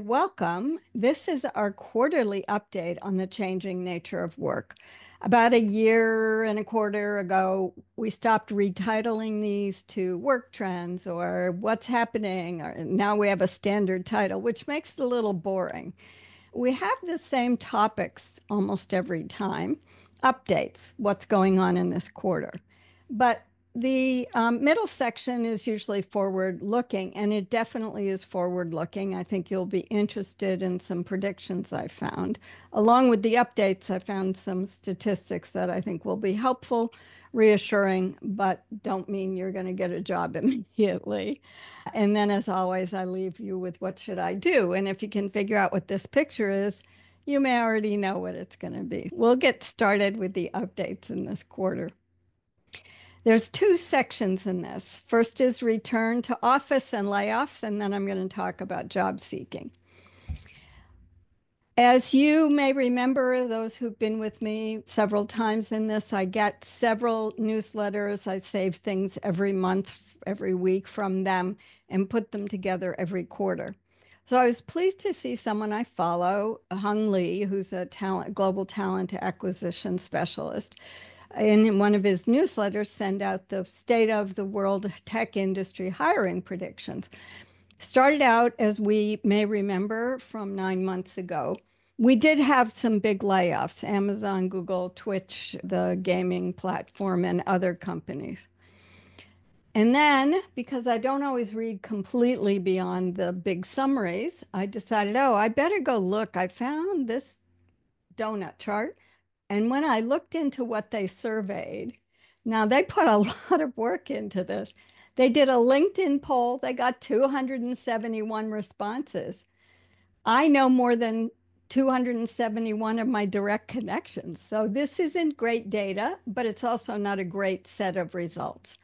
Welcome. This is our quarterly update on the changing nature of work. About a year and a quarter ago, we stopped retitling these to work trends or what's happening, or now we have a standard title, which makes it a little boring. We have the same topics almost every time, updates, what's going on in this quarter. But the middle section is usually forward looking, and it definitely is forward looking. I think you'll be interested in some predictions I found. Along with the updates, I found some statistics that I think will be helpful, reassuring, but don't mean you're going to get a job immediately. And then, as always, I leave you with what should I do? And if you can figure out what this picture is, you may already know what it's going to be. We'll get started with the updates in this quarter. There's two sections in this. First is return to office and layoffs, and then I'm going to talk about job seeking. As you may remember, those who've been with me several times in this, I get several newsletters. I save things every month, every week from them, and put them together every quarter. So I was pleased to see someone I follow, Hung Lee, who's a global talent acquisition specialist, in one of his newsletters, send out the state of the world tech industry hiring predictions. Started out, as we may remember, from 9 months ago. We did have some big layoffs, Amazon, Google, Twitch, the gaming platform, and other companies. And then, because I don't always read completely beyond the big summaries, I decided, oh, I better go look. I found this donut chart. And when I looked into what they surveyed, now they put a lot of work into this. They did a LinkedIn poll, they got 271 responses. I know more than 271 of my direct connections. So this isn't great data, but it's also not a great set of results.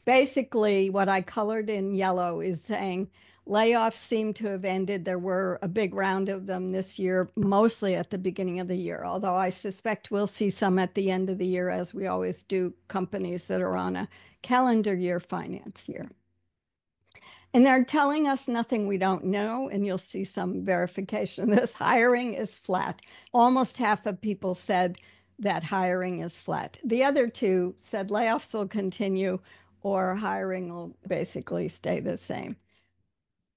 Basically, what I colored in yellow is saying layoffs seem to have ended. There were a big round of them this year, mostly at the beginning of the year, although I suspect we'll see some at the end of the year, as we always do, companies that are on a calendar year finance year. And they're telling us nothing we don't know, and you'll see some verification. This hiring is flat. Almost half of people said that hiring is flat. The other two said layoffs will continue or hiring will basically stay the same.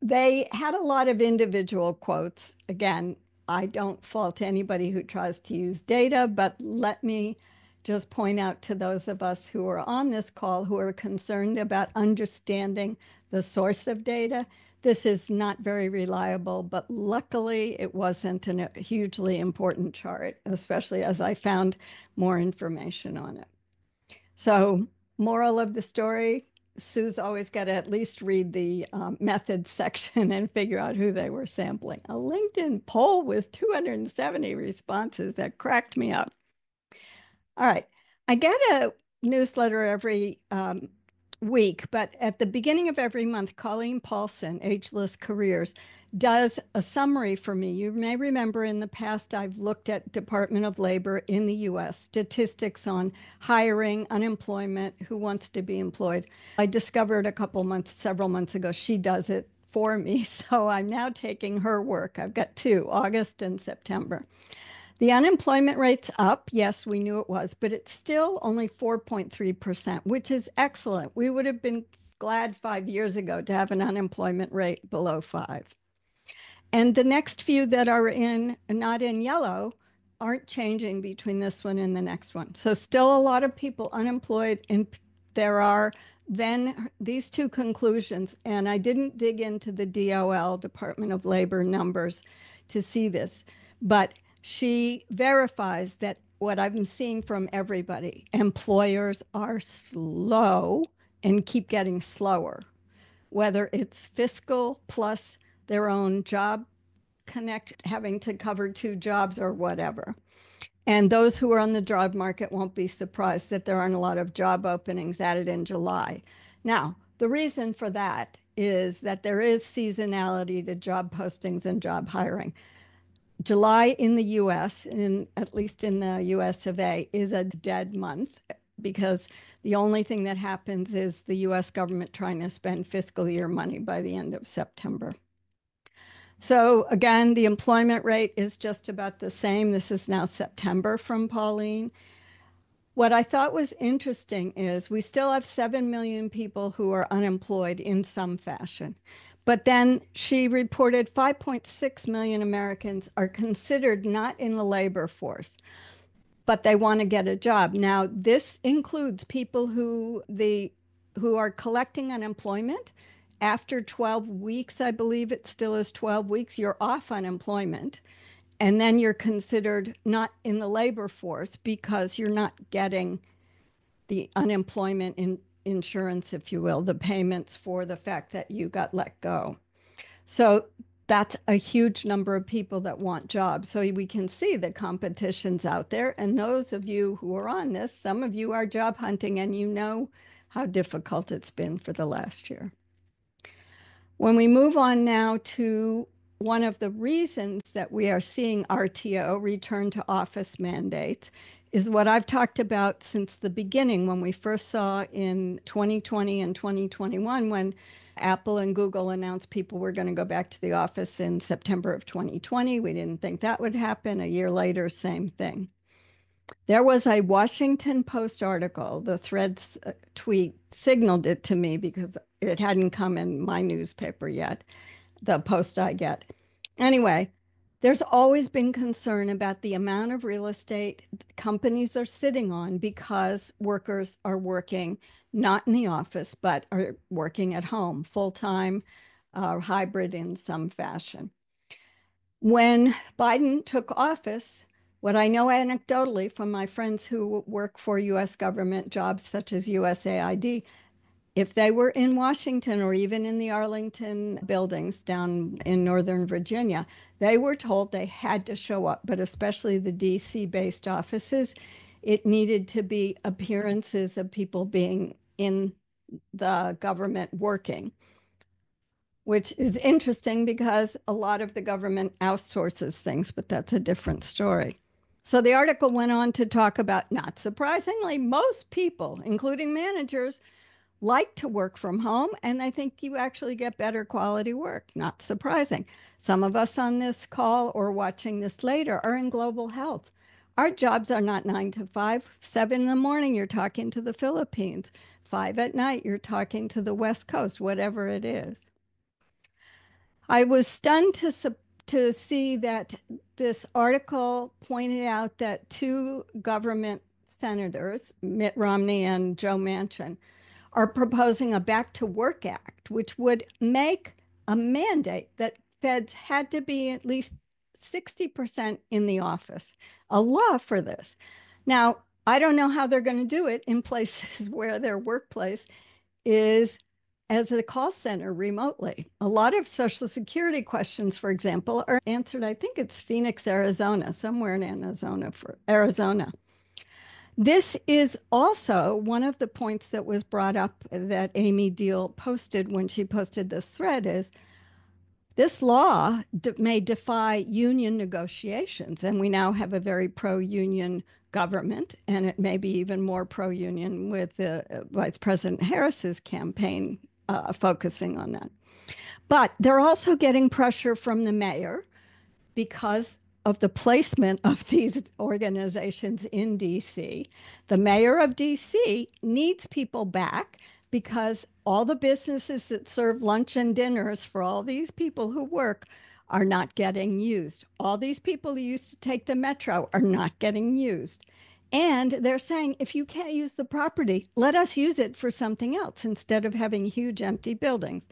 They had a lot of individual quotes. Again, I don't fault anybody who tries to use data, but let me just point out to those of us who are on this call who are concerned about understanding the source of data. This is not very reliable, but luckily it wasn't a hugely important chart, especially as I found more information on it. So, moral of the story, Sue's always got to at least read the methods section and figure out who they were sampling. A LinkedIn poll with 270 responses that cracked me up. All right. I get a newsletter every week, but at the beginning of every month, Colleen Paulson, Ageless Careers, does a summary for me. You may remember in the past, I've looked at Department of Labor in the US, statistics on hiring, unemployment, who wants to be employed. I discovered several months ago, she does it for me. So I'm now taking her work. I've got two, August and September. The unemployment rate's up. Yes, we knew it was, but it's still only 4.3%, which is excellent. We would have been glad 5 years ago to have an unemployment rate below 5. And the next few that are not in yellow, aren't changing between this one and the next one. So still a lot of people unemployed, and there are then these two conclusions, and I didn't dig into the DOL, Department of Labor numbers to see this, but she verifies that what I'm seeing from everybody, employers are slow and keep getting slower, whether it's fiscal plus their own job having to cover two jobs or whatever. And those who are on the job market won't be surprised that there aren't a lot of job openings added in July. Now, the reason for that is that there is seasonality to job postings and job hiring. July in the US, at least in the US of A, is a dead month because the only thing that happens is the US government trying to spend fiscal year money by the end of September. So again, the employment rate is just about the same. This is now September from Pauline. What I thought was interesting is we still have 7 million people who are unemployed in some fashion. But then she reported 5.6 million Americans are considered not in the labor force, but they want to get a job. Now, this includes people who are collecting unemployment after 12 weeks, I believe it still is 12 weeks, you're off unemployment. And then you're considered not in the labor force because you're not getting the unemployment insurance, if you will, the payments for the fact that you got let go. So that's a huge number of people that want jobs. So we can see the competition's out there. And those of you who are on this, some of you are job hunting and you know how difficult it's been for the last year. When we move on now to one of the reasons that we are seeing RTO, return to office mandates, is what I've talked about since the beginning when we first saw in 2020 and 2021 when Apple and Google announced people were going to go back to the office in September of 2020. We didn't think that would happen. A year later, same thing. There was a Washington Post article, the Threads tweet signaled it to me because it hadn't come in my newspaper yet, the post I get. Anyway, there's always been concern about the amount of real estate companies are sitting on because workers are working not in the office, but are working at home, full time, hybrid in some fashion. When Biden took office, what I know anecdotally from my friends who work for US government jobs such as USAID, if they were in Washington or even in the Arlington buildings down in Northern Virginia, they were told they had to show up, but especially the DC based offices, it needed to be appearances of people being in the government working, which is interesting because a lot of the government outsources things, but that's a different story. So the article went on to talk about, not surprisingly, most people, including managers, like to work from home, and I think you actually get better quality work. Not surprising. Some of us on this call or watching this later are in global health. Our jobs are not 9 to 5, 7 in the morning, you're talking to the Philippines, 5 at night, you're talking to the West Coast, whatever it is. I was stunned to see that this article pointed out that two government senators, Mitt Romney and Joe Manchin, are proposing a Back to Work Act, which would make a mandate that feds had to be at least 60% in the office, a law for this. Now, I don't know how they're going to do it in places where their workplace is as a call center remotely. A lot of Social Security questions, for example, are answered, I think it's Phoenix, Arizona, somewhere in Arizona. This is also one of the points that was brought up that Amy Deal posted when she posted this thread is this law may defy union negotiations. And we now have a very pro-union government, and it may be even more pro-union with Vice President Harris's campaign focusing on that. But they're also getting pressure from the mayor because of the placement of these organizations in DC. The mayor of DC needs people back because all the businesses that serve lunch and dinners for all these people who work are not getting used. All these people who used to take the metro are not getting used. And they're saying, if you can't use the property, let us use it for something else instead of having huge empty buildings.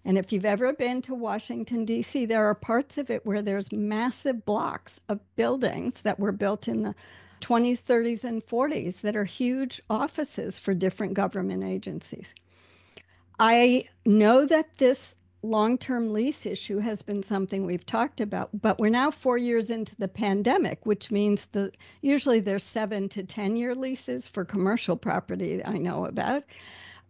And if you've ever been to Washington, D.C., there are parts of it where there's massive blocks of buildings that were built in the 20s, 30s, and 40s that are huge offices for different government agencies. I know that this long-term lease issue has been something we've talked about, but we're now 4 years into the pandemic, which means usually there's 7 to 10 year leases for commercial property I know about.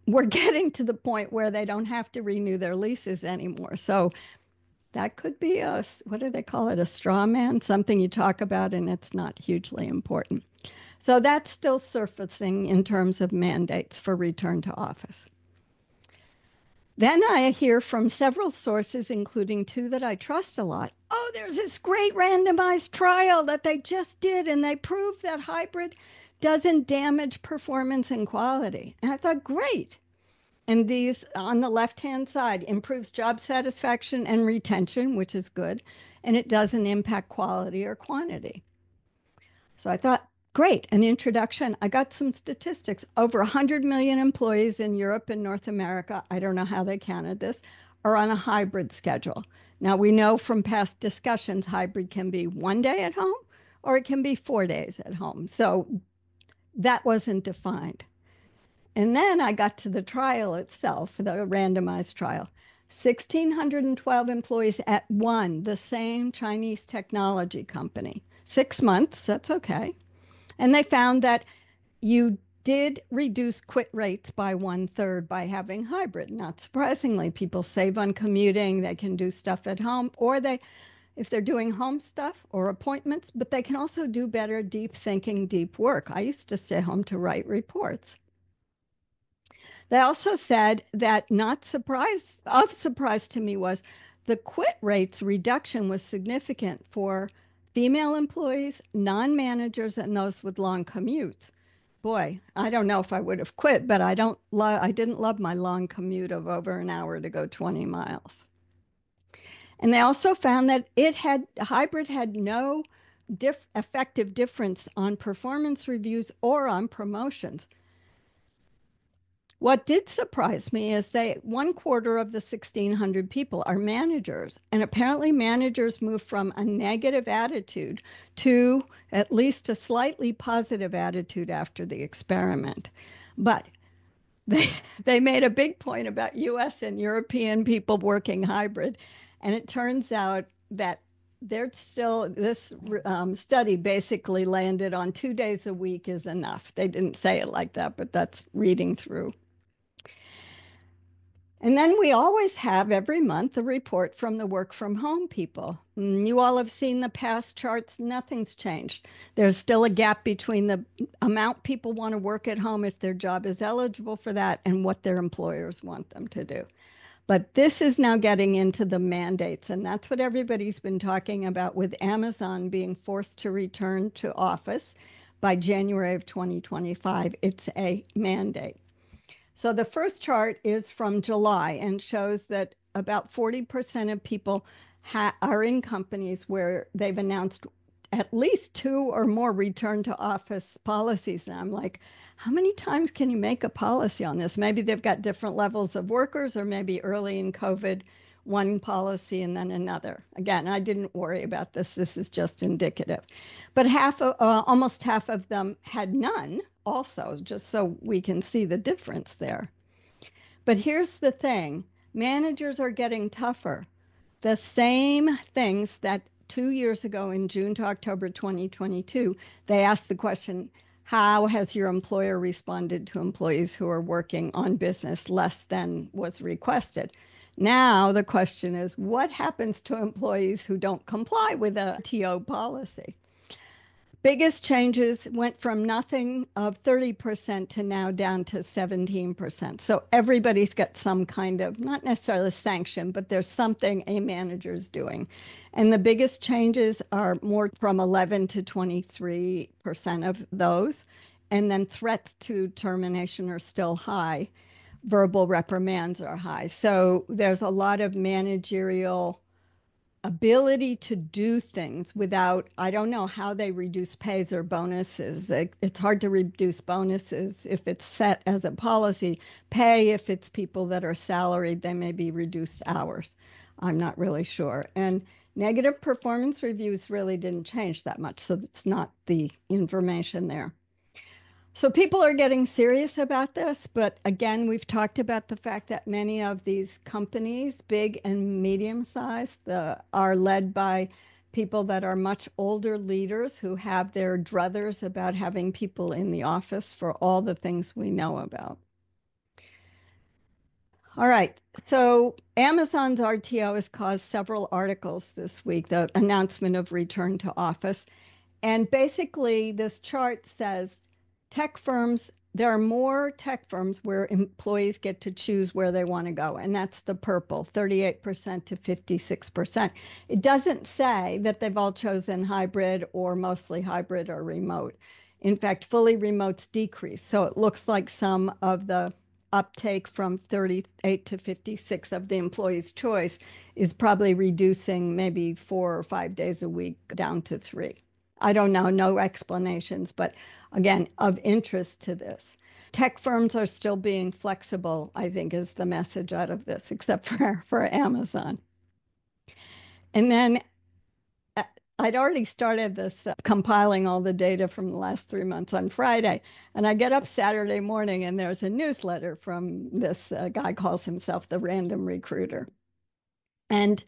We're getting to the point where they don't have to renew their leases anymore. So that could be what do they call it? A straw man, something you talk about and it's not hugely important. So that's still surfacing in terms of mandates for return to office. Then I hear from several sources, including two that I trust a lot. Oh, there's this great randomized trial that they just did, and they proved that hybrid doesn't damage performance and quality. And I thought, great. And these on the left-hand side improves job satisfaction and retention, which is good, and it doesn't impact quality or quantity. So I thought, great, an introduction. I got some statistics. Over 100 million employees in Europe and North America, I don't know how they counted this, are on a hybrid schedule. Now, we know from past discussions, hybrid can be 1 day at home or it can be 4 days at home. So that wasn't defined. And then I got to the trial itself, the randomized trial. 1,612 employees at one, the same Chinese technology company. 6 months, that's okay. And they found that you did reduce quit rates by 1/3 by having hybrid. Not surprisingly, people save on commuting, they can do stuff at home, or if they're doing home stuff or appointments, but they can also do better deep thinking, deep work. I used to stay home to write reports. They also said that not of surprise to me was the quit rates reduction was significant for female employees, non-managers, and those with long commutes. Boy, I don't know if I would have quit, but I didn't love my long commute of over an hour to go 20 miles. And they also found that hybrid had no effective difference on performance reviews or on promotions. What did surprise me is 1/4 of the 1,600 people are managers, and apparently managers move from a negative attitude to at least a slightly positive attitude after the experiment. But they they made a big point about US and European people working hybrid, and it turns out that this study basically landed on 2 days a week is enough. They didn't say it like that, but that's reading through. And then we always have every month a report from the work from home people. You all have seen the past charts, nothing's changed. There's still a gap between the amount people want to work at home if their job is eligible for that and what their employers want them to do. But this is now getting into the mandates, and that's what everybody's been talking about with Amazon being forced to return to office by January of 2025. It's a mandate. So the first chart is from July and shows that about 40% of people are in companies where they've announced at least 2 or more return to office policies. And I'm like, how many times can you make a policy on this? Maybe they've got different levels of workers, or maybe early in COVID, one policy and then another. Again, I didn't worry about this. This is just indicative. But almost half of them had none also, just so we can see the difference there. But here's the thing, managers are getting tougher. The same things that 2 years ago in June to October 2022, they asked the question, how has your employer responded to employees who are working on business less than was requested? Now the question is, what happens to employees who don't comply with a TO policy? Biggest changes went from nothing of 30% to now down to 17%. So everybody's got some kind of, not necessarily sanction, but there's something a manager's doing. And the biggest changes are more from 11 to 23% of those. And then threats to termination are still high. Verbal reprimands are high. So there's a lot of managerial ability to do things without, I don't know how they reduce pays or bonuses. It's hard to reduce bonuses if it's set as a policy. Pay, if it's people that are salaried, they may be reduced hours. I'm not really sure. And negative performance reviews really didn't change that much, so it's not the information there. So people are getting serious about this, but again, we've talked about the fact that many of these companies, big and medium sized, are led by people that are much older leaders who have their druthers about having people in the office for all the things we know about. All right, so Amazon's RTO has caused several articles this week, the announcement of return to office. And basically, this chart says tech firms There are more tech firms where employees get to choose where they want to go, and that's the purple, 38% to 56%. It doesn't say that they've all chosen hybrid or mostly hybrid or remote. In fact, fully remote's decreased. So it looks like some of the uptake from 38 to 56 of the employee's choice is probably reducing maybe 4 or 5 days a week down to three. I don't know, no explanations, but again, of interest to this. Tech firms are still being flexible, I think, is the message out of this, except for Amazon. And then uh, I'd already started this compiling all the data from the last 3 months on Friday. And I get up Saturday morning and there's a newsletter from this guy calls himself the random recruiter. And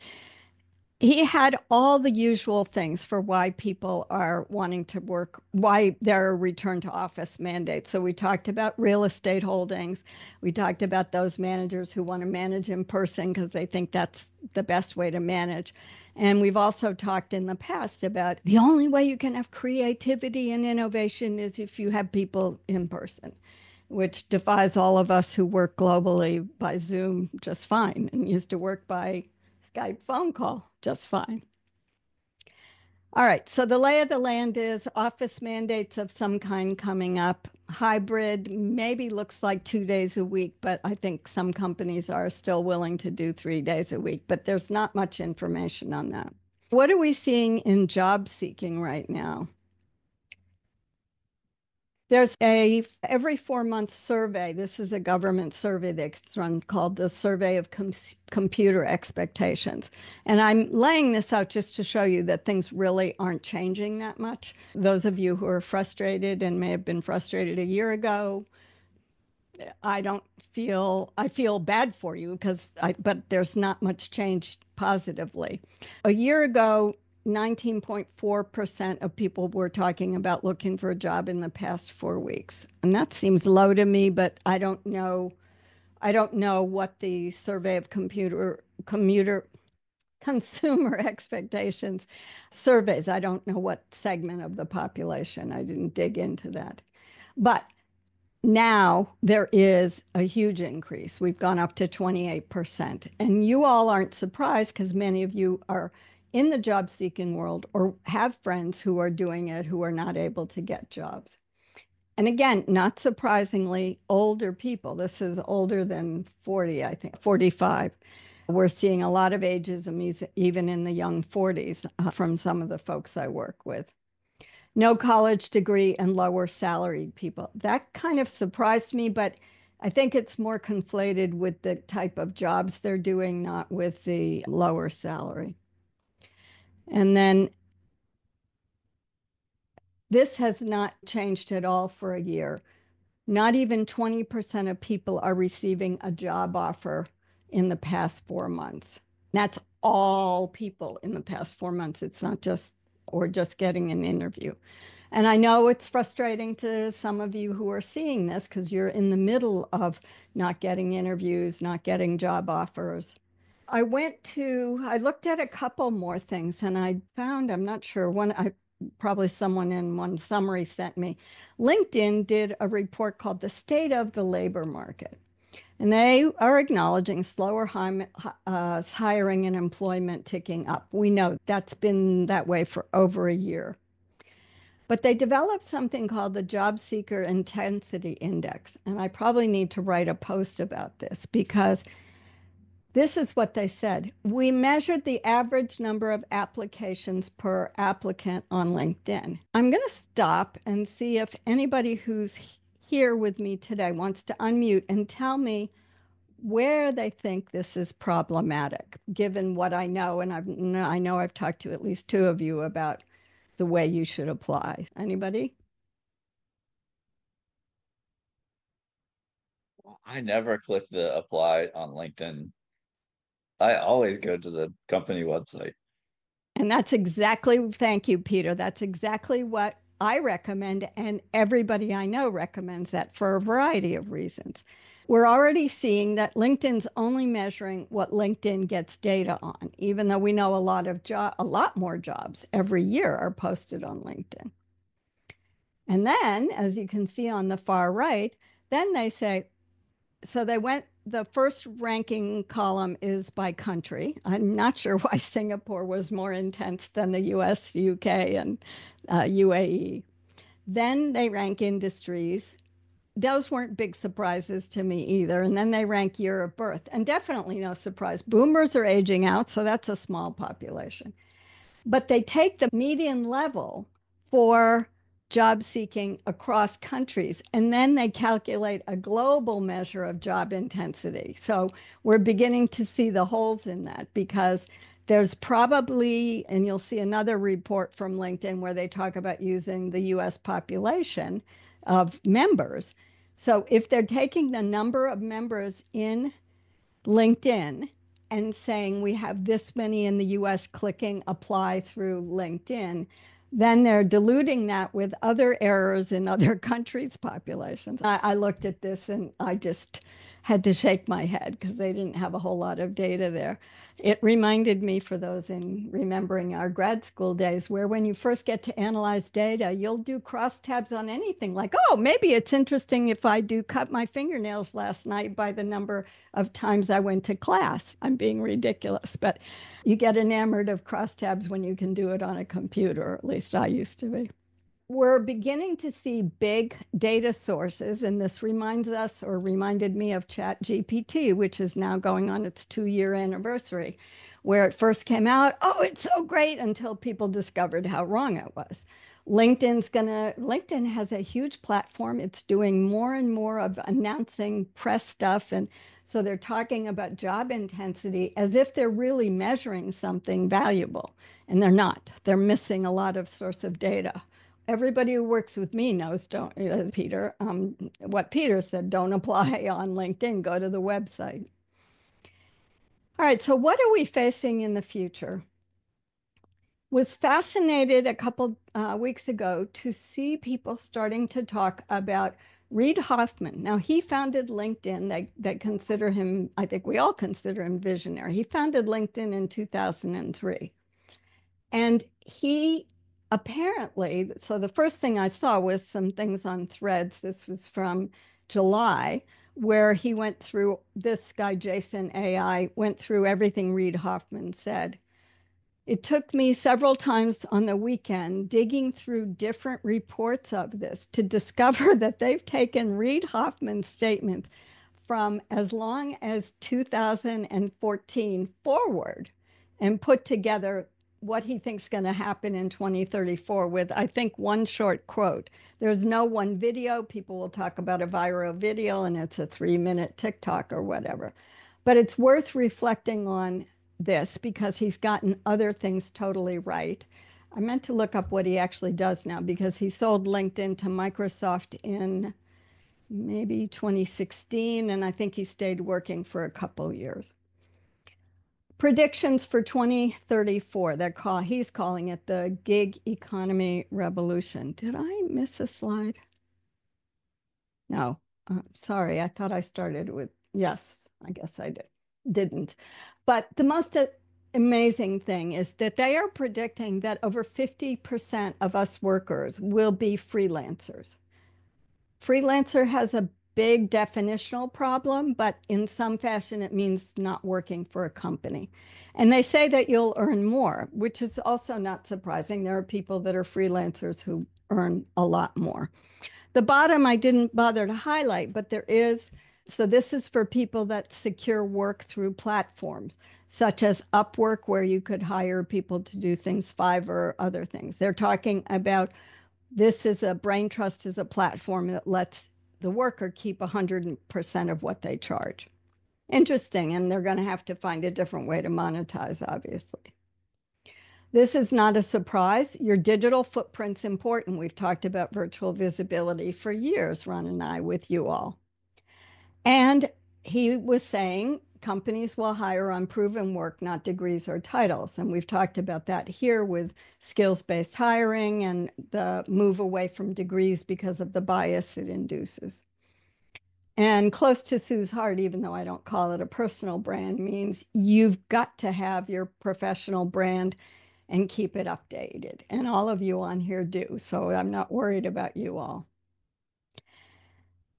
he had all the usual things for why people are wanting to work, why there are return to office mandates. So we talked about real estate holdings. We talked about those managers who want to manage in person because they think that's the best way to manage. And we've also talked in the past about the only way you can have creativity and innovation is if you have people in person, which defies all of us who work globally by Zoom just fine and used to work by Skype phone call just fine. All right, so the lay of the land is office mandates of some kind coming up. Hybrid maybe looks like 2 days a week, but I think some companies are still willing to do 3 days a week, but there's not much information on that. What are we seeing in job seeking right now? There's a every 4 month survey. This is a government survey that's run called the Survey of Computer Expectations. And I'm laying this out just to show you that things really aren't changing that much. Those of you who are frustrated and may have been frustrated a year ago, I don't I feel bad for you but there's not much change positively. A year ago, 19.4% of people were talking about looking for a job in the past 4 weeks. And that seems low to me, but I don't know. I don't know what the survey of commuter consumer expectations surveys. I don't know what segment of the population. I didn't dig into that. But now there is a huge increase. We've gone up to 28%. And you all aren't surprised because many of you are in the job seeking world or have friends who are doing it who are not able to get jobs. And again, not surprisingly, older people. This is older than 40, I think, 45. We're seeing a lot of ageism, even in the young 40s, from some of the folks I work with. No college degree and lower salaried people. That kind of surprised me, but I think it's more conflated with the type of jobs they're doing, not with the lower salary. And then this has not changed at all for a year. Not even 20% of people are receiving a job offer in the past 4 months. That's all people in the past 4 months. It's not just, or just getting an interview. And I know it's frustrating to some of you who are seeing this because you're in the middle of not getting interviews, not getting job offers. I looked at a couple more things and I found, I'm not sure, probably someone in one summary sent me. LinkedIn did a report called The State of the Labor Market. And they are acknowledging slower hiring and employment ticking up. We know that's been that way for over a year. But they developed something called the Job Seeker Intensity Index. And I probably need to write a post about this because this is what they said. We measured the average number of applications per applicant on LinkedIn. I'm going to stop and see if anybody who's here with me today wants to unmute and tell me where they think this is problematic, given what I know. And I know I've talked to at least two of you about the way you should apply. Anybody? I never click the apply on LinkedIn. I always go to the company website. And thank you, Peter. That's exactly what I recommend. And everybody I know recommends that for a variety of reasons. We're already seeing that LinkedIn's only measuring what LinkedIn gets data on, even though we know a lot more jobs every year are posted on LinkedIn. And then, as you can see on the far right, then they say, so they went, the first ranking column is by country. I'm not sure why Singapore was more intense than the US, UK, and UAE. Then they rank industries. Those weren't big surprises to me either. And then they rank year of birth. And definitely no surprise. Boomers are aging out, so that's a small population. But they take the median level for job seeking across countries, and then they calculate a global measure of job intensity. So we're beginning to see the holes in that because there's probably, and you'll see another report from LinkedIn where they talk about using the US population of members. So if they're taking the number of members in LinkedIn and saying we have this many in the US clicking apply through LinkedIn, then they're diluting that with other errors in other countries' populations. I looked at this and I just had to shake my head because they didn't have a whole lot of data there. It reminded me, for those in remembering our grad school days, where when you first get to analyze data, you'll do crosstabs on anything like, oh, maybe it's interesting if I do cut my fingernails last night by the number of times I went to class. I'm being ridiculous, but you get enamored of crosstabs when you can do it on a computer, or at least I used to be. We're beginning to see big data sources, and this reminds us, or reminded me, of ChatGPT, which is now going on its 2-year anniversary, where it first came out, oh, it's so great, until people discovered how wrong it was. LinkedIn has a huge platform. It's doing more and more of announcing press stuff. And so they're talking about job intensity as if they're really measuring something valuable. And they're not. They're missing a lot of source of data. Everybody who works with me knows, don't, as Peter, what Peter said, don't apply on LinkedIn, go to the website. All right, so what are we facing in the future? Was fascinated a couple weeks ago to see people starting to talk about Reid Hoffman. Now, he founded LinkedIn. They consider him, I think we all consider him visionary. He founded LinkedIn in 2003. And he apparently, so the first thing I saw was some things on Threads. This was from July, where he went through, this guy, Jason AI, went through everything Reid Hoffman said. It took me several times on the weekend digging through different reports of this to discover that they've taken Reid Hoffman's statements from as long as 2014 forward and put together what he thinks is going to happen in 2034 with, I think, one short quote. There's no one video. People will talk about a viral video and it's a 3-minute TikTok or whatever. But it's worth reflecting on this because he's gotten other things totally right. I meant to look up what he actually does now because he sold LinkedIn to Microsoft in maybe 2016, and I think he stayed working for a couple years. Predictions for 2034. He's calling it the gig economy revolution. Did I miss a slide? No. Sorry, I thought I started with yes. I guess I didn't. But the most amazing thing is that they are predicting that over 50% of us workers will be freelancers. Freelancer has a big definitional problem, but in some fashion, it means not working for a company. And they say that you'll earn more, which is also not surprising. There are people that are freelancers who earn a lot more. The bottom I didn't bother to highlight, but there is, so this is for people that secure work through platforms such as Upwork, where you could hire people to do things, Fiverr or other things. They're talking about this is a brain trust is a platform that lets the worker keep 100% of what they charge. Interesting, and they're going to have to find a different way to monetize, obviously. This is not a surprise. Your digital footprint's important. We've talked about virtual visibility for years, Ron and I, with you all. And he was saying companies will hire on proven work, not degrees or titles. And we've talked about that here with skills-based hiring and the move away from degrees because of the bias it induces. And close to Sue's heart, even though I don't call it a personal brand, means you've got to have your professional brand and keep it updated. And all of you on here do, so I'm not worried about you all.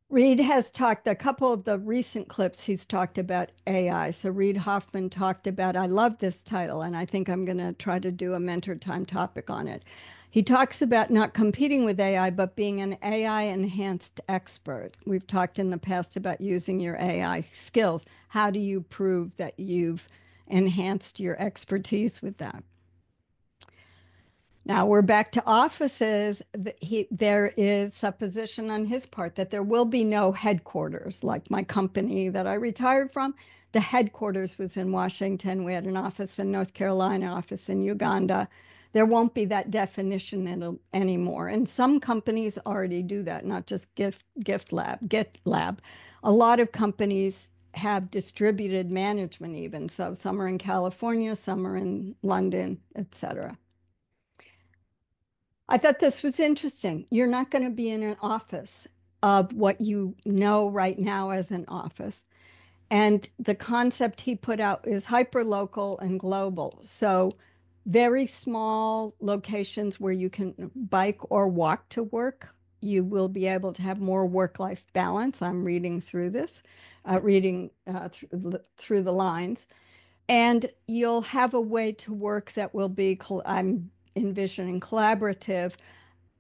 Reid has talked, a couple of the recent clips, he's talked about AI. So Reid Hoffman talked about, I love this title, and I think I'm going to try to do a mentor time topic on it. He talks about not competing with AI, but being an AI enhanced expert. We've talked in the past about using your AI skills. How do you prove that you've enhanced your expertise with that? Now we're back to offices. There is supposition on his part that there will be no headquarters like my company that I retired from. The headquarters was in Washington. We had an office in North Carolina, office in Uganda. There won't be that definition anymore. And some companies already do that, not just GitLab. A lot of companies have distributed management even. So some are in California, some are in London, etc. I thought this was interesting. You're not going to be in an office of what you know right now as an office. And the concept he put out is hyper local and global. So, very small locations where you can bike or walk to work. You will be able to have more work-life balance. I'm reading through this, through the lines. And you'll have a way to work that will be, I'm envisioning collaborative,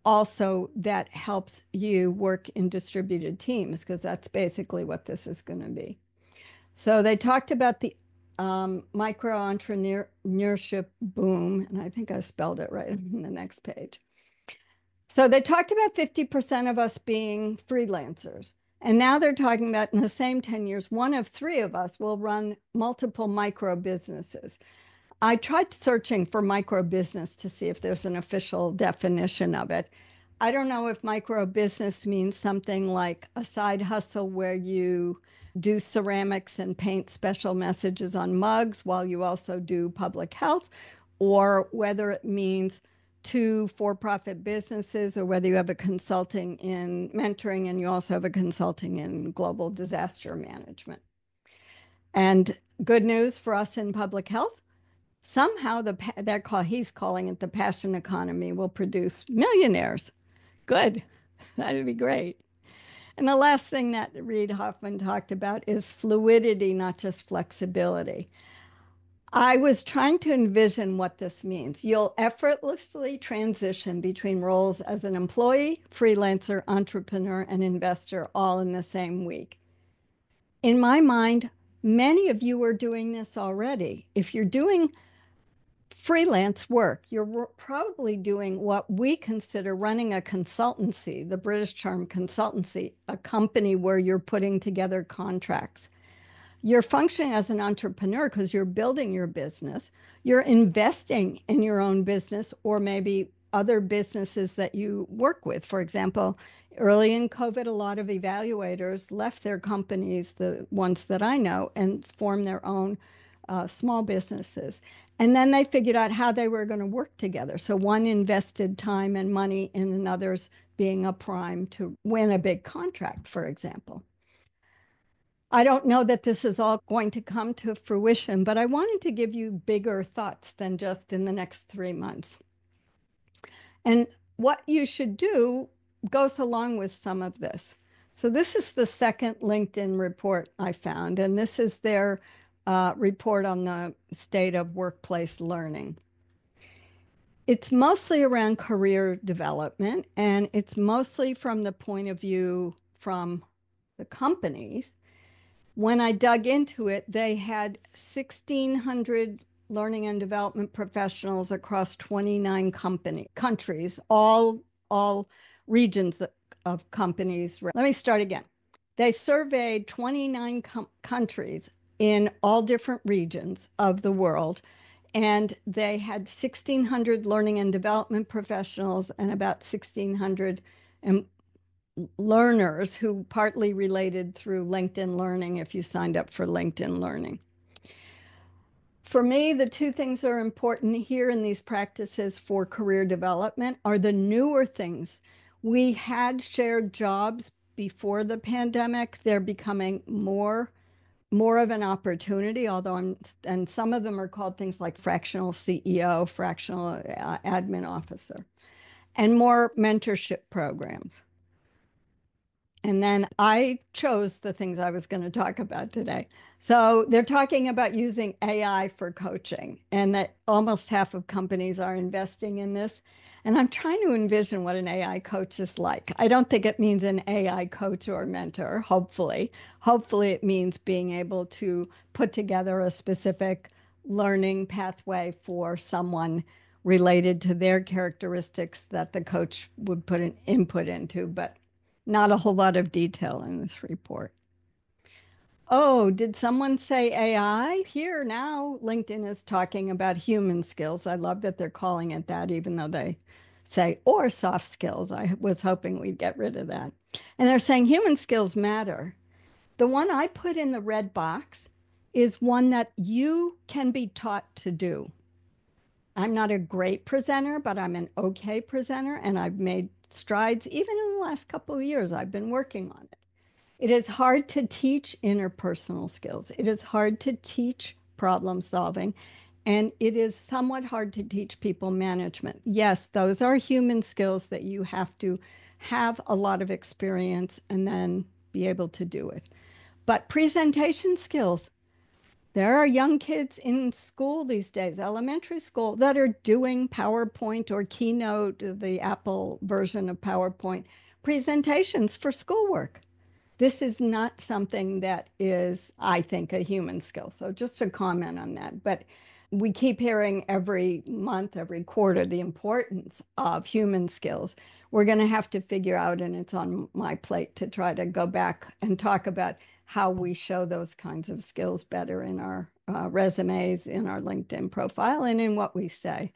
also that helps you work in distributed teams, because that's basically what this is going to be. So they talked about the micro-entrepreneurship boom, and I think I spelled it right on the next page. So they talked about 50% of us being freelancers. And now they're talking about in the same 10 years, one of three of us will run multiple micro businesses. I tried searching for micro business to see if there's an official definition of it. I don't know if micro business means something like a side hustle where you do ceramics and paint special messages on mugs while you also do public health, or whether it means two for-profit businesses, or whether you have a consulting in mentoring and you also have a consulting in global disaster management. And good news for us in public health, somehow he's calling it the passion economy will produce millionaires. Good. That'd be great. And the last thing that Reid Hoffman talked about is fluidity, not just flexibility. I was trying to envision what this means. You'll effortlessly transition between roles as an employee, freelancer, entrepreneur, and investor all in the same week. In my mind, many of you are doing this already. If you're doing freelance work, you're probably doing what we consider running a consultancy, the British term consultancy, a company where you're putting together contracts. You're functioning as an entrepreneur because you're building your business. You're investing in your own business or maybe other businesses that you work with. For example, early in COVID, a lot of evaluators left their companies, the ones that I know, and formed their own small businesses. And then they figured out how they were going to work together. So one invested time and money in another's being a prime to win a big contract, for example. I don't know that this is all going to come to fruition, but I wanted to give you bigger thoughts than just in the next 3 months. And what you should do goes along with some of this. So this is the second LinkedIn report I found, and this is their report on the state of workplace learning. It's mostly around career development, and it's mostly from the point of view from the companies. When I dug into it, they had 1,600 learning and development professionals across 29 countries, all regions of companies. Let me start again. They surveyed 29 countries in all different regions of the world, and they had 1,600 learning and development professionals and about 1,600 learners who partly related through LinkedIn Learning if you signed up for LinkedIn Learning. For me, the two things that are important here in these practices for career development are the newer things. We had shared jobs before the pandemic. They're becoming more more of an opportunity, although and some of them are called things like fractional CEO, fractional admin officer, and more mentorship programs. And then I chose the things I was going to talk about today. So they're talking about using AI for coaching, and that almost half of companies are investing in this. And I'm trying to envision what an AI coach is like. I don't think it means an AI coach or mentor, hopefully. Hopefully, it means being able to put together a specific learning pathway for someone related to their characteristics that the coach would put an input into. But not a whole lot of detail in this report. Oh, did someone say AI? Here now, LinkedIn is talking about human skills. I love that they're calling it that, even though they say, or soft skills. I was hoping we'd get rid of that. And they're saying human skills matter. The one I put in the red box is one that you can be taught to do. I'm not a great presenter, but I'm an okay presenter, and I've made strides even in the last couple of years. I've been working on it. It is hard to teach interpersonal skills. It is hard to teach problem solving, and it is somewhat hard to teach people management. Yes, those are human skills that you have to have a lot of experience and then be able to do it. But presentation skills, there are young kids in school these days, elementary school, that are doing PowerPoint or Keynote, the Apple version of PowerPoint, presentations for schoolwork. This is not something that is, I think, a human skill. So just a comment on that. But we keep hearing every month, every quarter, the importance of human skills. We're going to have to figure out, and it's on my plate to try to go back and talk about how we show those kinds of skills better in our resumes, in our LinkedIn profile, and in what we say.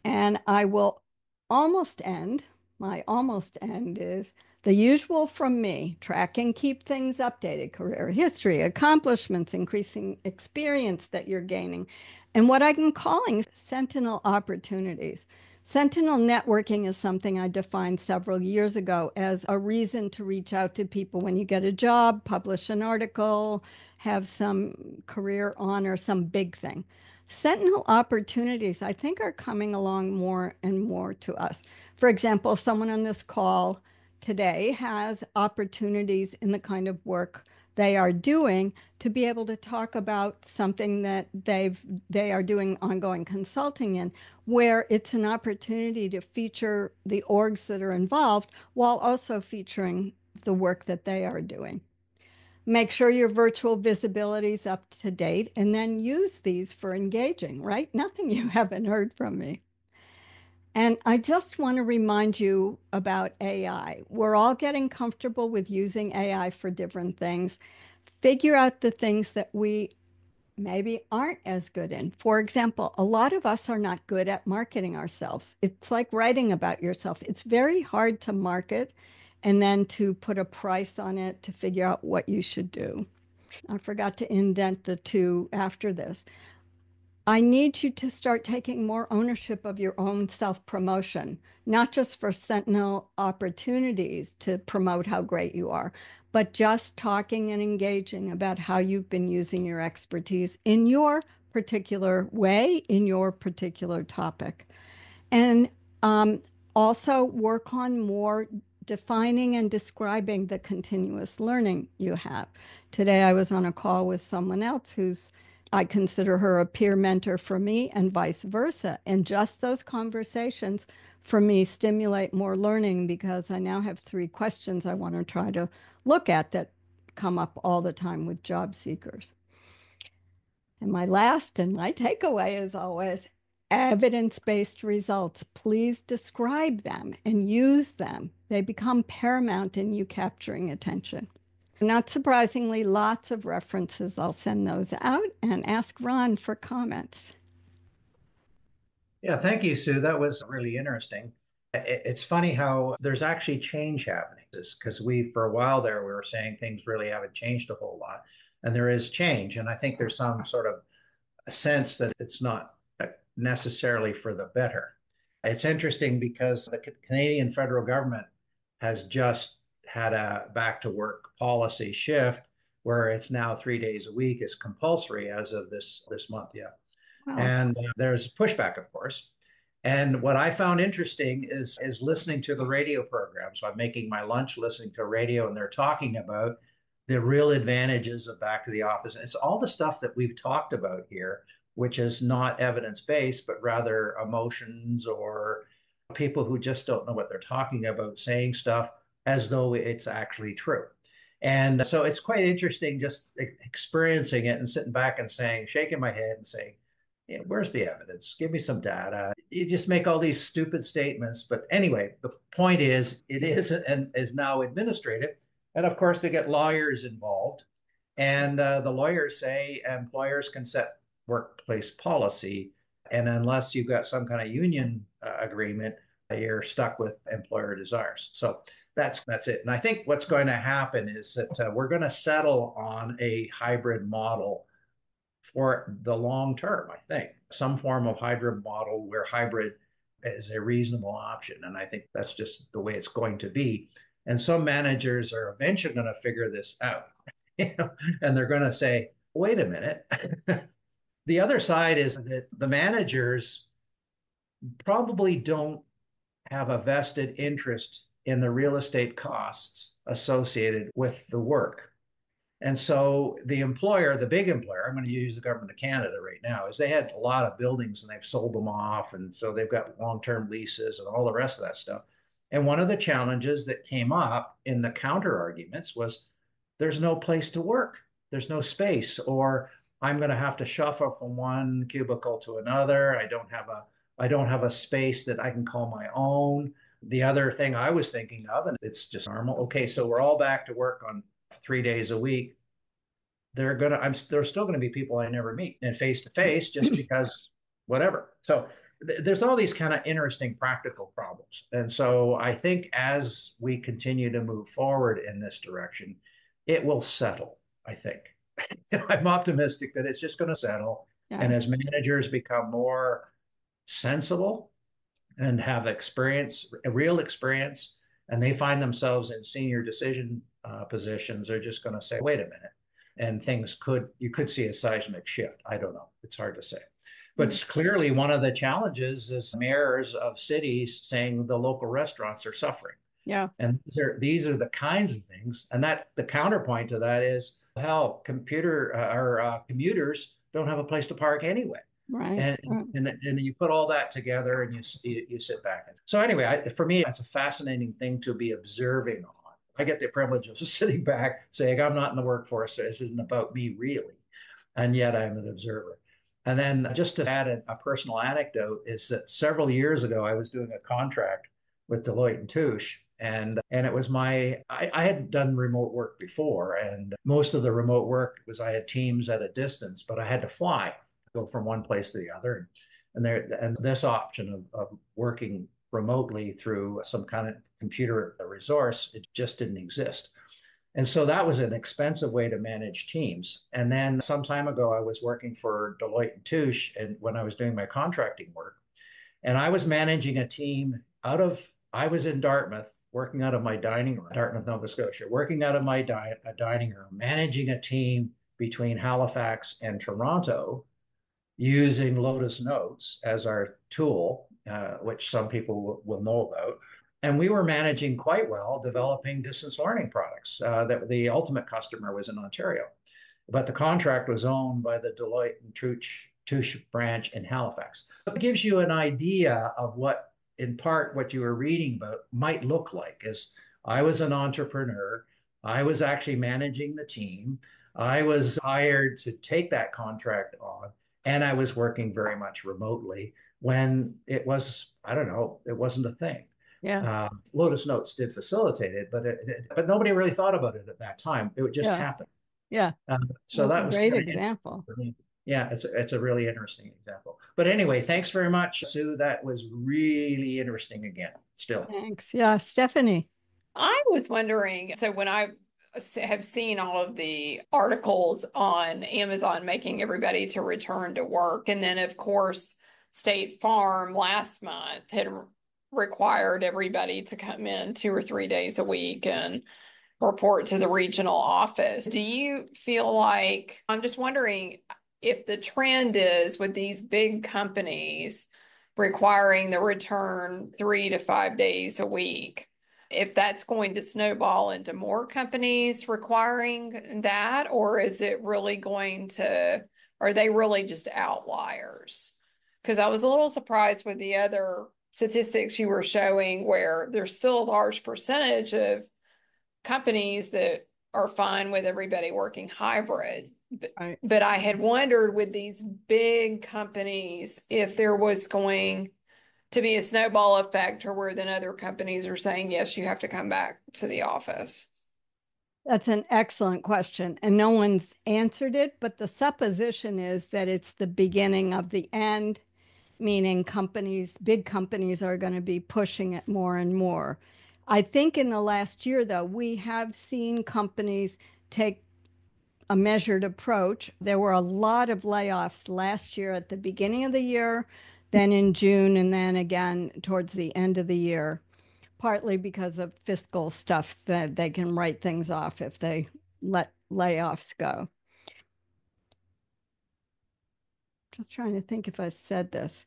And I will almost end. My almost end is the usual from me: track and keep things updated, career history, accomplishments, increasing experience that you're gaining, and what I'm calling sentinel opportunities. Sentinel networking is something I defined several years ago as a reason to reach out to people when you get a job, publish an article, have some career honor, some big thing. Sentinel opportunities, I think, are coming along more and more to us. For example, someone on this call today has opportunities in the kind of work they are doing to be able to talk about something that they are doing ongoing consulting in, where it's an opportunity to feature the orgs that are involved while also featuring the work that they are doing. Make sure your virtual visibility is up to date, and then use these for engaging, right? Nothing you haven't heard from me. And I just want to remind you about AI. We're all getting comfortable with using AI for different things. Figure out the things that we maybe aren't as good in. For example, a lot of us are not good at marketing ourselves. It's like writing about yourself. It's very hard to market and then to put a price on it to figure out what you should do. I forgot to indent the two after this. I need you to start taking more ownership of your own self promotion, not just for Sentinel opportunities to promote how great you are, but just talking and engaging about how you've been using your expertise in your particular way, in your particular topic. And also work on more defining and describing the continuous learning you have. Today, I was on a call with someone else who's I consider her a peer mentor for me and vice versa. And just those conversations for me stimulate more learning because I now have 3 questions I want to try to look at that come up all the time with job seekers. And my last and my takeaway is always evidence-based results. Please describe them and use them. They become paramount in you capturing attention. Not surprisingly, lots of references. I'll send those out and ask Ron for comments. Yeah, thank you, Sue. That was really interesting. It's funny how there's actually change happening because for a while there, we were saying things really haven't changed a whole lot. And there is change. And I think there's some sort of a sense that it's not necessarily for the better. It's interesting because the Canadian federal government has just had a back to work policy shift where it's now 3 days a week is compulsory as of this month. Yeah. Wow. And there's pushback, of course. And what I found interesting is listening to the radio program. So I'm making my lunch listening to radio, and they're talking about the real advantages of back to the office. And it's all the stuff that we've talked about here, which is not evidence-based, but rather emotions or people who just don't know what they're talking about saying stuff as though it's actually true. And so it's quite interesting just experiencing it and sitting back and saying, shaking my head and saying, yeah, where's the evidence? Give me some data. You just make all these stupid statements. But anyway, the point is, it is and is now administrative. And of course, they get lawyers involved. And the lawyers say employers can set workplace policy. And unless you've got some kind of union agreement, you're stuck with employer desires. So that's it. And I think what's going to happen is that we're going to settle on a hybrid model for the long term. I think some form of hybrid model where hybrid is a reasonable option. And I think that's just the way it's going to be. And some managers are eventually going to figure this out, and they're going to say, wait a minute. The other side is that the managers probably don't have a vested interest in the real estate costs associated with the work. And so the employer, the big employer, I'm going to use the government of Canada right now, is they had a lot of buildings and they've sold them off. And so they've got long-term leases and all the rest of that stuff. And one of the challenges that came up in the counter arguments was there's no place to work. There's no space, or I'm going to have to shuffle from one cubicle to another. I don't have a space that I can call my own. The other thing I was thinking of, and it's just normal. Okay, so we're all back to work on 3 days a week. There's still gonna be people I never meet and face to face just because whatever. So there's all these kind of interesting practical problems. And so I think as we continue to move forward in this direction, it will settle, I think. I'm optimistic that it's just going to settle. Yeah. And as managers become more sensible and have experience, a real experience, and they find themselves in senior decision positions, they're just going to say, wait a minute. And you could see a seismic shift. I don't know. It's hard to say. But clearly one of the challenges is mayors of cities saying the local restaurants are suffering. Yeah. And these are the kinds of things. And that the counterpoint to that is, hell, commuters don't have a place to park anyway. Right. And you put all that together and you sit back. So anyway, for me, it's a fascinating thing to be observing on. I get the privilege of sitting back saying, I'm not in the workforce, so this isn't about me really. And yet I'm an observer. And then just to add a personal anecdote is that several years ago, I was doing a contract with Deloitte and Touche. And it was I had done remote work before, and most of the remote work was I had teams at a distance, but I had to fly, go from one place to the other. And this option of working remotely through some kind of computer resource, it just didn't exist. And so that was an expensive way to manage teams. And then some time ago, I was working for Deloitte and Touche, and when I was doing my contracting work, and I was managing a team I was in Dartmouth, working out of my dining room, Dartmouth, Nova Scotia, working out of my dining room, managing a team between Halifax and Toronto, using Lotus Notes as our tool, which some people will know about. And we were managing quite well, developing distance learning products that the ultimate customer was in Ontario. But the contract was owned by the Deloitte and Touche branch in Halifax. It gives you an idea of in part, what you were reading about might look like. Is I was an entrepreneur. I was actually managing the team. I was hired to take that contract on, and I was working very much remotely when it was, I don't know, it wasn't a thing. Yeah. Lotus Notes did facilitate it, but nobody really thought about it at that time. It would just happen. Yeah. So that was a great example. Yeah, it's a really interesting example. But anyway, thanks very much, Sue. That was really interesting again, still. Thanks. Yeah, Stephanie. I was wondering, so when I have seen all of the articles on Amazon making everybody to return to work, and then of course, State Farm last month had required everybody to come in 2 or 3 days a week, and report to the regional office. Do you feel like, I'm just wondering if the trend is with these big companies requiring the return 3 to 5 days a week, if that's going to snowball into more companies requiring that, or is it really going to, are they really just outliers? Because I was a little surprised with the other statistics you were showing where there's still a large percentage of companies that are fine with everybody working hybrid. Right. But I had wondered with these big companies if there was going to be a snowball effect or where then other companies are saying, yes, you have to come back to the office. That's an excellent question, and no one's answered it, but the supposition is that it's the beginning of the end, meaning companies, big companies are going to be pushing it more and more. I think in the last year, though, we have seen companies take a measured approach. There were a lot of layoffs last year at the beginning of the year, then in June, and then again towards the end of the year, partly because of fiscal stuff that they can write things off if they let layoffs go. Just trying to think if I said this.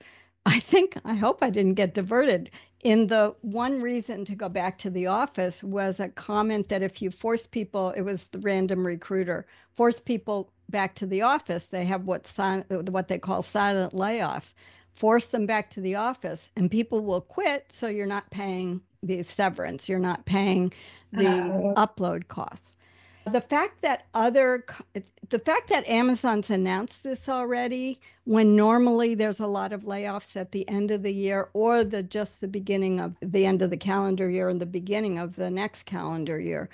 I hope I didn't get diverted. In the one reason to go back to the office was a comment that if you force people, it was the random recruiter, force people back to the office, they have what they call silent layoffs. Force them back to the office and people will quit, so you're not paying the severance, you're not paying the upload costs. The fact that the fact that Amazon's announced this already, when normally there's a lot of layoffs at the end of the year or just the beginning of the end of the calendar year and the beginning of the next calendar year,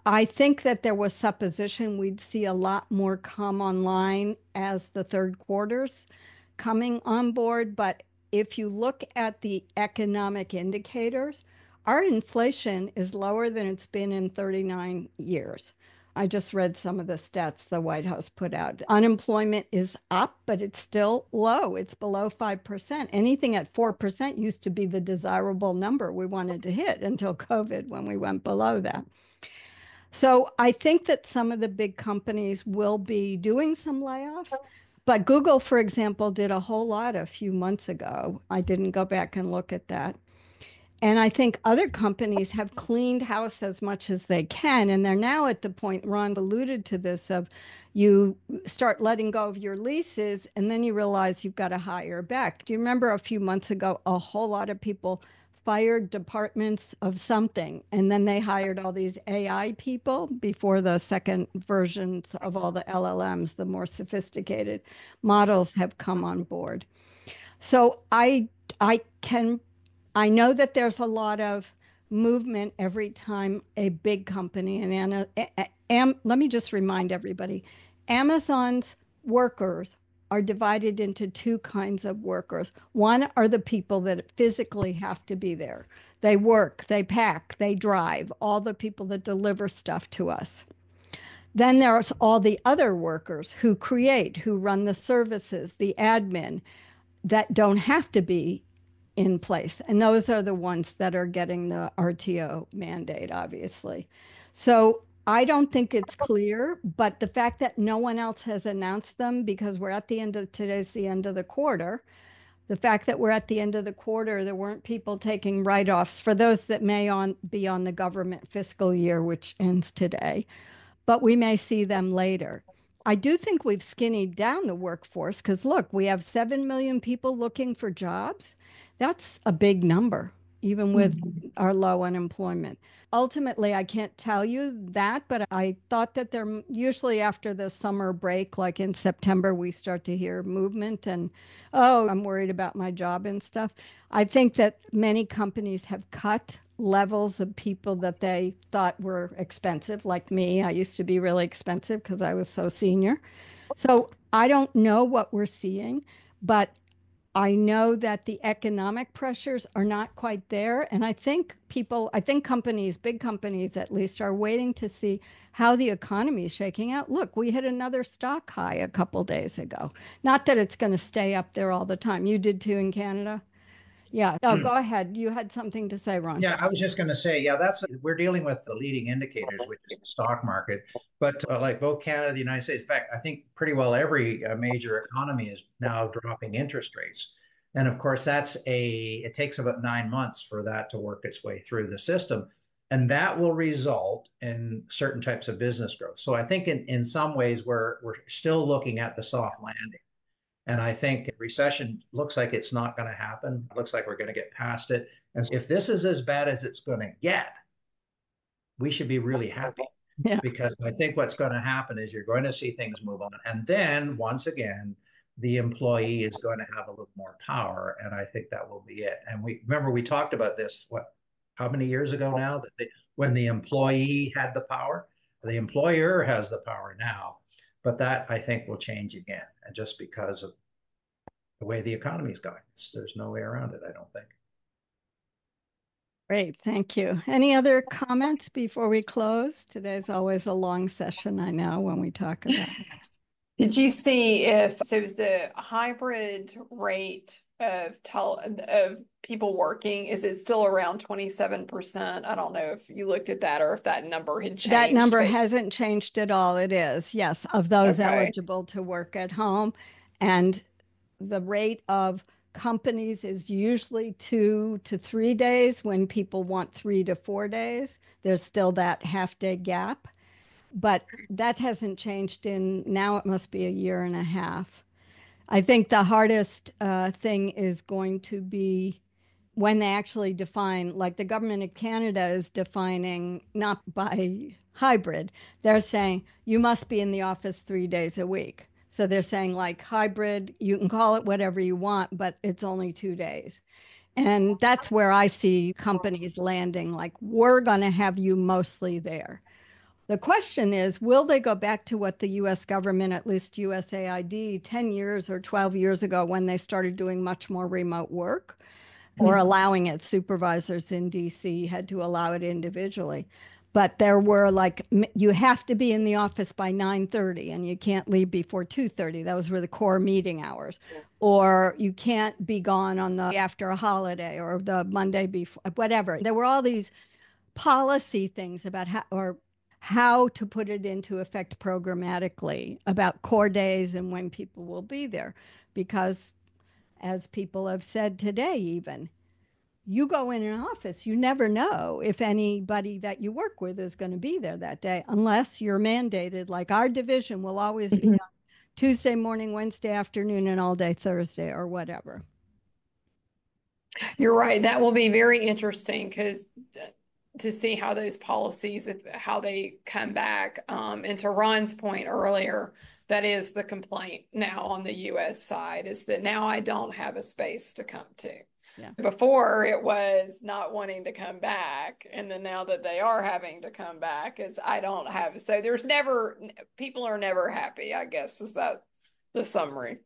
I think that there was supposition we'd see a lot more come online as the third quarter's coming on board. But if you look at the economic indicators, our inflation is lower than it's been in 39 years. I just read some of the stats the White House put out. Unemployment is up, but it's still low. It's below 5%. Anything at 4% used to be the desirable number we wanted to hit until COVID, when we went below that. So I think that some of the big companies will be doing some layoffs. But Google, for example, did a whole lot a few months ago. I didn't go back and look at that. And I think other companies have cleaned house as much as they can. And they're now at the point, Ron alluded to this, of you start letting go of your leases and then you realize you've got to hire back. Do you remember a few months ago, a whole lot of people fired departments of something, and then they hired all these AI people before the second versions of all the LLMs, the more sophisticated models have come on board. So I can I know that there's a lot of movement every time a big company, and let me just remind everybody, Amazon's workers are divided into two kinds of workers. One are the people that physically have to be there. They work, they pack, they drive, all the people that deliver stuff to us. Then there's all the other workers who create, who run the services, the admin, that don't have to be in place. And those are the ones that are getting the RTO mandate, obviously. So I don't think it's clear, but the fact that no one else has announced them, because we're at the end of today's the end of the quarter, the fact that we're at the end of the quarter, there weren't people taking write-offs for those that may be on the government fiscal year, which ends today, but we may see them later. I do think we've skinnied down the workforce because look, we have 7 million people looking for jobs. That's a big number, even with our low unemployment. Ultimately, I can't tell you that, but I thought that there usually after the summer break, like in September, we start to hear movement and, oh, I'm worried about my job and stuff. I think that many companies have cut levels of people that they thought were expensive, like me. I used to be really expensive because I was so senior. So I don't know what we're seeing, but I know that the economic pressures are not quite there. And I think companies, big companies at least, are waiting to see how the economy is shaking out. Look, we hit another stock high a couple days ago. Not that it's going to stay up there all the time. You did too in Canada? Yeah. Oh, go ahead. You had something to say, Ron. Yeah, I was just going to say, yeah, we're dealing with the leading indicators, which is the stock market. But like both Canada, the United States, in fact, I think pretty well every major economy is now dropping interest rates. And of course, it takes about 9 months for that to work its way through the system. And that will result in certain types of business growth. So I think in some ways, we're still looking at the soft landing. And I think recession looks like it's not going to happen. It looks like we're going to get past it. And if this is as bad as it's going to get, we should be really happy. Yeah. Because I think what's going to happen is you're going to see things move on. And then once again, the employee is going to have a little more power. And I think that will be it. And we talked about this, how many years ago now, when the employee had the power, the employer has the power now. But that I think will change again, and just because of the way the economy is going. There's no way around it, I don't think. Great. Thank you. Any other comments before we close? Today's always a long session, I know, when we talk about it. Did you see so is the hybrid rate of people working, is it still around 27%? I don't know if you looked at that or if that number had changed. That number hasn't changed at all. It is, yes, of those Okay. eligible to work at home. And the rate of companies is usually 2 to 3 days when people want 3 to 4 days. There's still that half-day gap. But that hasn't changed now it must be a year and a half. I think the hardest thing is going to be when they actually define, like the government of Canada is defining not by hybrid, they're saying you must be in the office 3 days a week. So they're saying like hybrid, you can call it whatever you want, but it's only 2 days. And that's where I see companies landing, like, we're going to have you mostly there. The question is, will they go back to what the US government, at least USAID, 10 years or 12 years ago when they started doing much more remote work or allowing it? Supervisors in DC had to allow it individually. But there were like, you have to be in the office by 9:30 and you can't leave before 2:30. Those were the core meeting hours. Or you can't be gone on the after a holiday or the Monday before, whatever. There were all these policy things about how to put it into effect programmatically about core days and when people will be there. Because as people have said today, even, you go in an office, you never know if anybody that you work with is going to be there that day, unless you're mandated. Like our division will always be on Tuesday morning, Wednesday afternoon, and all day Thursday or whatever. You're right. That will be very interesting because to see how those policies, how they come back. And to Ron's point earlier, that is the complaint now on the US side, is that now I don't have a space to come to. Yeah. Before it was not wanting to come back. And then now that they are having to come back, is I don't have. So people are never happy, I guess, is that the summary.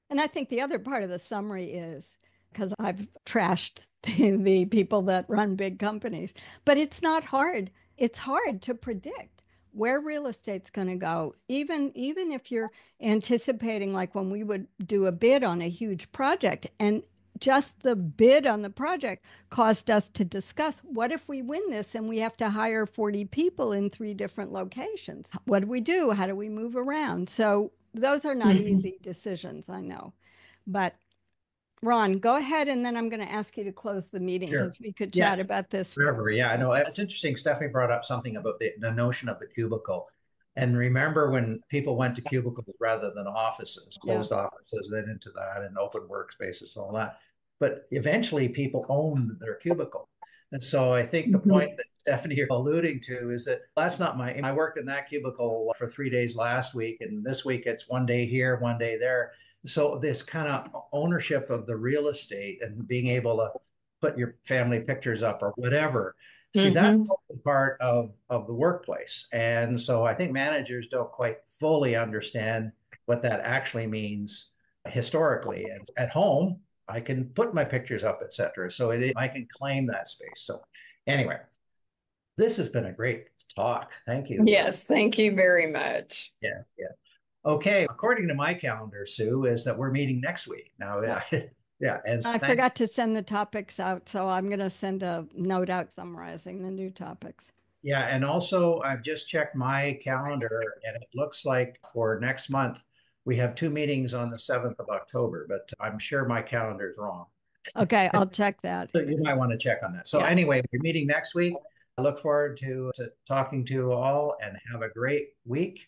And I think the other part of the summary is, because I've trashed the people that run big companies, but it's not hard. It's hard to predict where real estate's going to go. Even if you're anticipating, like when we would do a bid on a huge project, and just the bid on the project caused us to discuss, what if we win this and we have to hire 40 people in 3 different locations? What do we do? How do we move around? So those are not easy decisions, I know. But Ron, go ahead, and then I'm going to ask you to close the meeting because we could chat about this forever. Yeah, I know. It's interesting. Stephanie brought up something about the notion of the cubicle. And remember when people went to cubicles rather than offices, closed offices, then into that and open workspaces, all that. But eventually people owned their cubicle. And so I think the point that Stephanie, you're alluding to is that that's not I worked in that cubicle for 3 days last week, and this week it's 1 day here, 1 day there. So this kind of ownership of the real estate and being able to put your family pictures up or whatever. See, that's part of the workplace. And so I think managers don't quite fully understand what that actually means historically. And at home, I can put my pictures up, etc. So I can claim that space. So anyway, this has been a great talk. Thank you. Yes, thank you very much. Yeah. Okay, according to my calendar, Sue, is that we're meeting next week. Now, Yeah, and I thanks. forgot to send the topics out, so I'm going to send a note out summarizing the new topics. Yeah, and also I've just checked my calendar, and it looks like for next month we have two meetings on the 7th of October, but I'm sure my calendar is wrong. Okay, I'll check that. So you might want to check on that. So Yeah. anyway, we're meeting next week. I look forward to talking to you all, and have a great week.